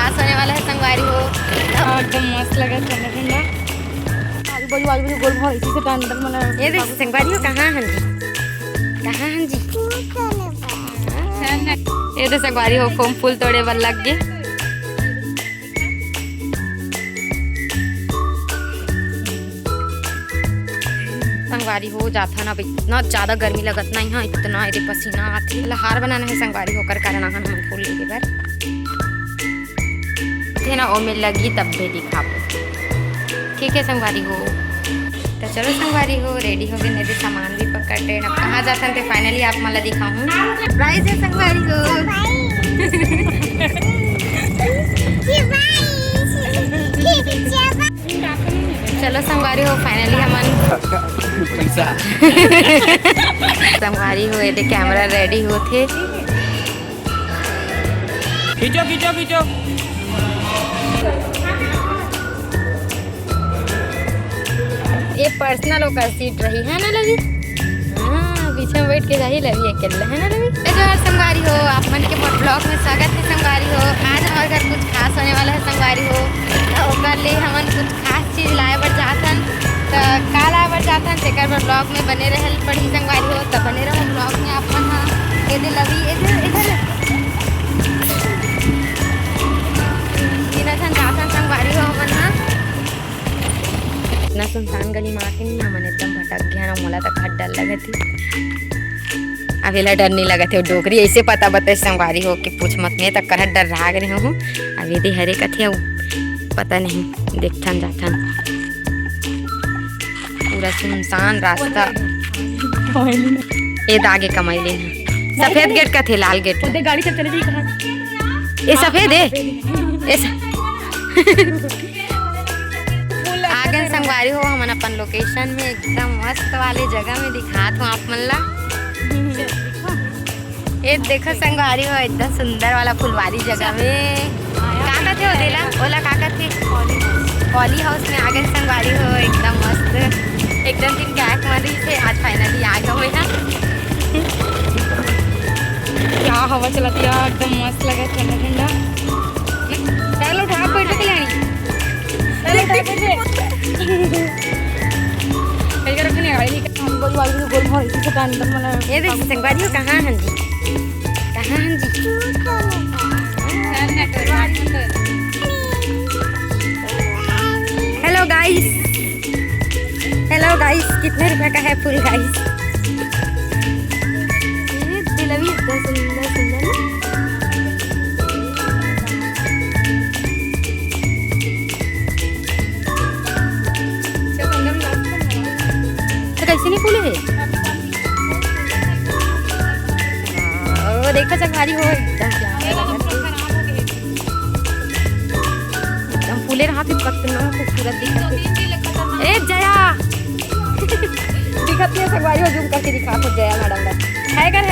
खास होने वाला है संगवारी हो। एकदम मस्त लगा ठंडा ठंडा। आजू बाजू गोल भाव इसी से अंदर मना ये देख संगवारी हो कहाँ हैं जी, कहाँ हैं जी। ये तो संगवारी हो फूल फूल तोड़े बल लग गए। संगवारी हो जाता ना इतना ज्यादा गर्मी लगत ना यहाँ, इतना ये पसीना आती लहार बनाना है संगवारी होकर करना हम फूल लेके बार थे ना ओ में लगी तब भी दिखा ठीक है संगवारी हो। तो चलो संगवारी हो रेडी हो गए, नहीं सामान भी पकड़े अब कहाँ जाते थे फाइनली आप मला दिखाऊँ प्राइस है संगवारी हो। चलो संगवारी हो फाइनली हमन संगवारी हो ये कैमरा रेडी होते खींचो खींचो खींचो। ये पर्सनल होकर सीट रही है ना लवी। हाँ पीछे में बैठ के जाही लवी अकेले है ना लवी। जो हर संगवारी हो आप मन के ब्लॉग में स्वागत है संगवारी हो। आज हमारे घर कुछ खास होने वाला है संगवारी हो, तो ओकर लिए हमन कुछ खास चीज लाए बर जाथन, तो का लाए बर जाथन तेकर बर ब्लॉग में बने रहल पड़ी संगवारी हो। तो बने रहो ब्लॉग में आप मन। हाँ इधर लवी इधर इधर जाथन संगवारी हो हमन। हाँ इतना सुनसान गली में आके नहीं हमन एकदम भटक गया ना, मोला तक हट डर लगे थी। अभी ला डर नहीं लगा थे डोकरी ऐसे पता बता संगवारी हो कि पूछ मत में तक करहट डर रहा गए हूँ। अभी दे हरे कथे पता नहीं देखथन जाथन पूरा सुनसान रास्ता। ये दागे कमैले सफेद गेट का थे लाल गेट गाड़ी चल चले कहाँ ये सफेद है आगे संगवारी हो हमन अपन लोकेशन में एकदम मस्त वाले जगह में दिखात हूँ आप मन ला। ये देखो संगवारी हो एकदम सुंदर वाला फुलवारी जगह में काका थे ओदेला ओला काका थे पॉली हाउस में आगे संगवारी हो एकदम मस्त एकदम दिन कैक मरी से आज फाइनली आ गए ना। क्या हवा चलाती है एकदम मस्त लगा ठंडा ठंडा। चलो उठा बैठ के लेनी ये देख संगवारी हो कहाँ हैं जी, कहाँ हैं जी। हेलो गाइस, हेलो गाइस कितने रुपए का है फूल गाइस। दिलवी इतना सुंदर सुंदर कैसे नहीं फूले है वो देखो संगवारी हो एकदम फूले रहा फिर कितना खूबसूरत दिखत ए जया दिखत है संगवारी हो जूम करके दिखा तो जया मैडम है कर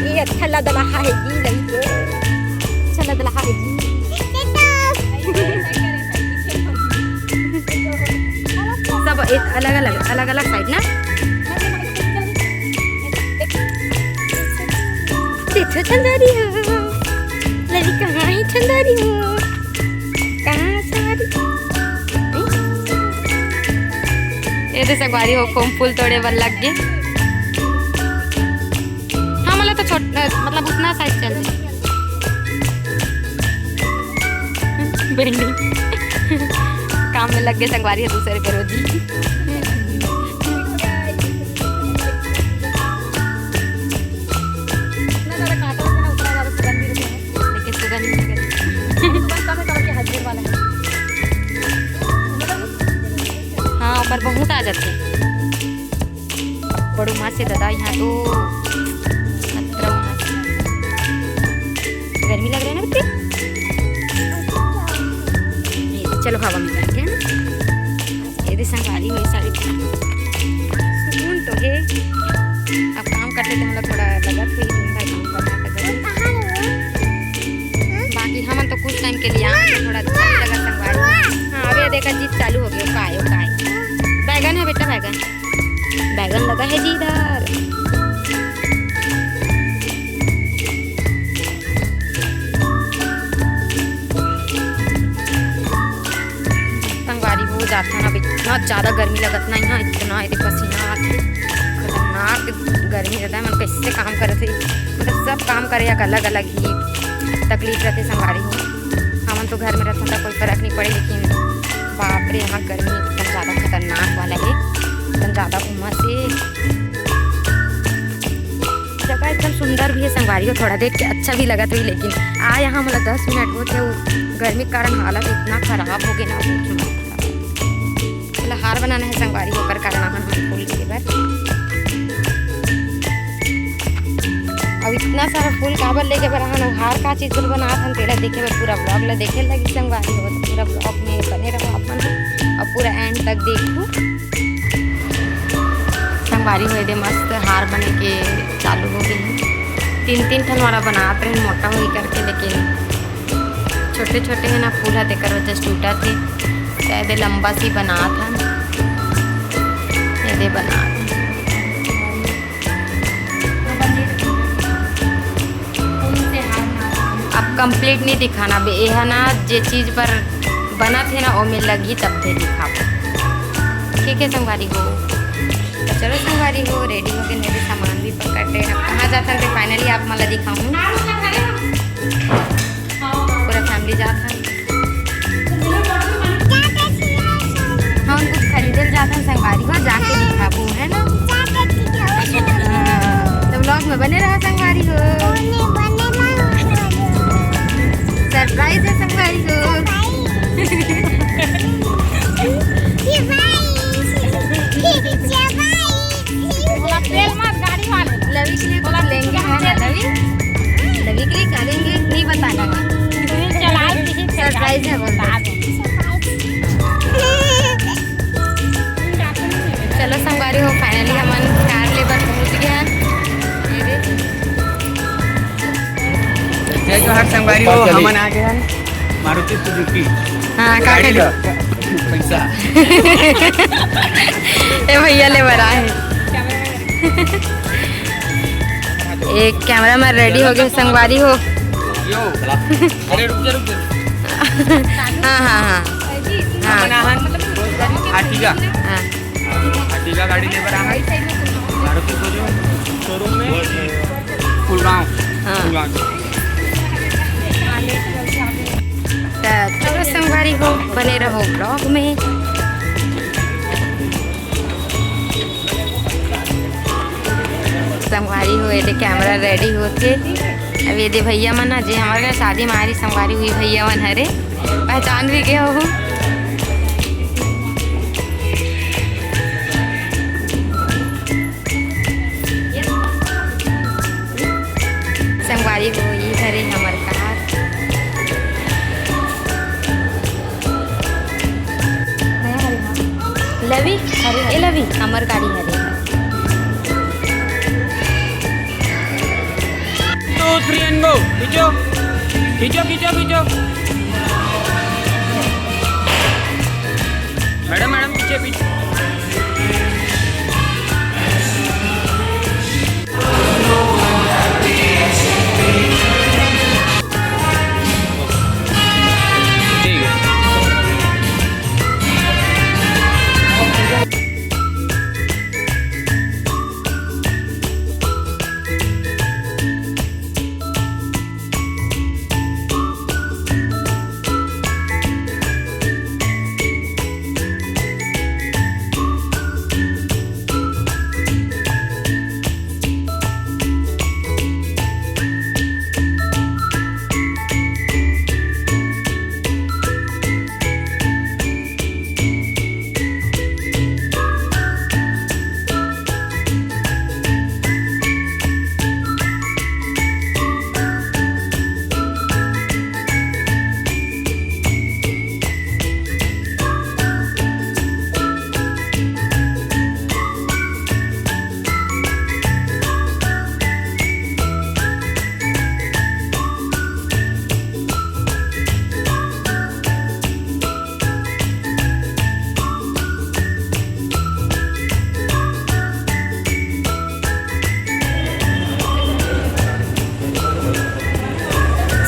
ये अच्छा लगा है जी लगी को अच्छा लगा है जी सब एक अलग अलग साइड ना। देखो चंदारी हो लड़ी कहाँ है चंदारी हो कहाँ सारी ये तो संगवारी हो फूल तोड़े बल लग गए। तो छोट मतलब उतना साइज चल भिंडी काम में लग गए संगवारी है दूसरे पे रोजी। लेकिन सुगंध हाँ पर बहुत आ जाते बड़ो माँ से दादा यहाँ तो गर्मी लग रहा है ना बच्चे। चलो हवा में बैठ गए ना ये संगवारी हुई सारी सुकून तो है। बैगन लगा है जी इधर। संगवारी हो जाता है ना, इतना ज़्यादा गर्मी लगत ना यहाँ, इतना ये पसीना आते, खतरनाक गर्मी रहता है। मन कैसे काम करे थे, मतलब सब काम करे या अलग अलग ही तकलीफ रहते संगवारी हो। हमन तो घर में रहते तो कोई फर्क नहीं पड़े, लेकिन बाप रे यहाँ गर्मी एकदम ज़्यादा खतरनाक वाला है, एकदम ज़्यादा उमस है। जगह एकदम सुंदर भी है संगवारी हो, थोड़ा देख के अच्छा भी लगा था, लेकिन यहाँ मतलब 10 मिनट होते वो गर्मी के कारण हालत इतना ख़राब हो गई ना, मतलब हार बनाना है संगवारी होकर कारण हम फूल के बार। अब इतना सारा फूल काबर लेके बरहन हार का चीज़ बनात हम तेरा देखे बर पूरा ब्लॉग ला देखे लगी संगवारी हो, तो पूरा ब्लॉग में बने रहो अपन और पूरा एंड तक देखो। संगवारी हो दे मस्त हार बने के चालू हो गई, 3-3 ठन वाला बनाते रहे मोटा हो करके, लेकिन छोटे छोटे है ना फूल है देकर वजह टूटा थे, शायद लंबा सी बना था ये बना। अब कंप्लीट नहीं दिखाना बे, ये है ना जे चीज़ पर बना थे ना वो में लगी तब थे दिखा। ठीक है संगवारी हो, तो चलो संगवारी हो रेडी हो गए, मेरे सामान भी पकड़ते हैं। अब कहाँ जाता है फाइनली आप मला दिखाऊँ, पूरा फैमिली जाता है। हाँ कुछ खरीदल जाता है संगवारी हो, जाके दिखाबू है ना। तो ब्लॉग में बने रहा संगवारी हो, सरप्राइज है संगवारी हो। लवी के लिए बोला लेंगे है ना, लवी के लिए करेंगे नहीं बताना है, सरप्राइज है बोलता। चलो संगवारी हो फाइनली हमन कार लेकर पहुंच गया। जय जोहार संगवारी हो, हमन आ गए मारुति सुजुकी। हाँ का पैसा ए भैया ले बरा है। एक कैमरा मैन रेडी हो गए संगवारी हो। अरे रुक जा। हाँ हाँ हाँ हाँ हाथी का गाड़ी लेकर आ मारुति शोरूम में फुलगांव। चलो संगवारी हो बने रहो ब्लॉग में। संगवारी हो ये कैमरा रेडी होते, अब ये दे भैया मन जे हमारे घर शादी में हमारी संगवारी हुई भैया मन हरे पहचान भी गए हो। संगवारी हो ये हरे हमारे कार लवी अरे लवी हमार गाड़ी हरे 2 3 and go। खींचो खींचो खींचो खींचो। मैडम मैडम पीछे पीछे।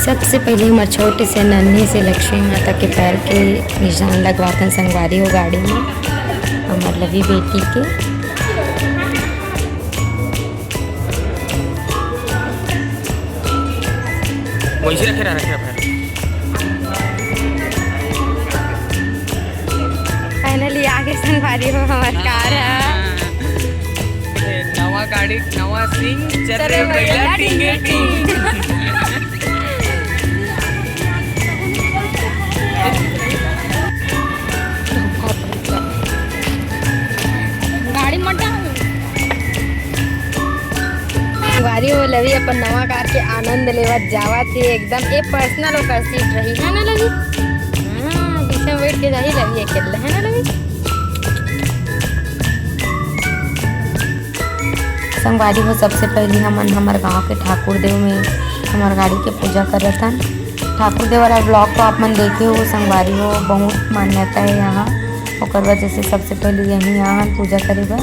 सबसे पहले हमारे छोटे से नन्हे से लक्ष्मी माता के पैर के निशान लगवाते संगवारी हो गाड़ी में हमार लवी बेटी के। वैसे रखे पैर। फाइनली आगे संगवारी हो हमार कार है। नवा गाड़ी नवा सिंह चले भैया टिंगे टिंग। गाड़ी मटा संगवारी हो लवी अपन नवा कार के आनंद लेवत जावा थे एकदम। ये पर्सनल ओकर सीट रही है ना लवी। हाँ पीछे में बैठ के जाही लवी अकेले है ना लवी। संगवारी हो सबसे पहले हमन हमार गांव के ठाकुर देव में हमार गाड़ी के पूजा करत हन। ठाकुर देव वाला ब्लॉग को आप मन देखे हो संगवारी हो बहुत मान्यता है यहाँ। ओकर वजह से सबसे पहले यहीं यहाँ पूजा करे बर।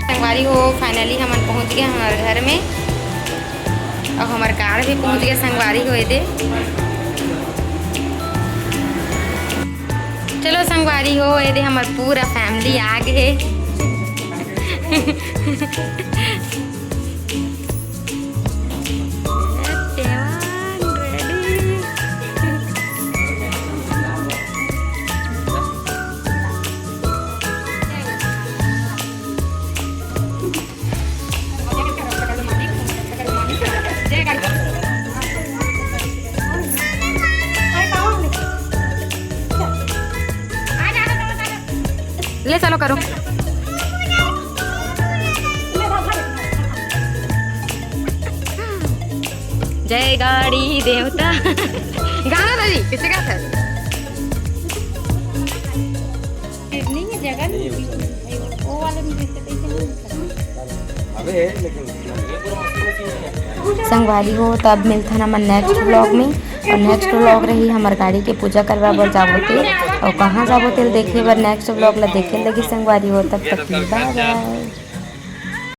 संगवारी हो फाइनली हमन पहुँच गए हमारे घर में और हमार कार भी पहुँच गया संगवारी हो दे। चलो संगवारी हो दे हमार पूरा फैमिली आ गए। ले चलो करो। जय गाड़ी देवता गाना था जी किससे गाता है? नहीं है जगह नहीं वो वाले में संगवारी हो तब मिलता ना मन नेक्स्ट ब्लॉग में। और नेक्स्ट ब्लॉग रही हमार गाड़ी के पूजा करवा बर जाबो तेल और कहाँ जाबो तेल देखे बर नेक्स्ट ब्लॉग ला देखे लगी संगवारी हो। तब तक बाय बाय।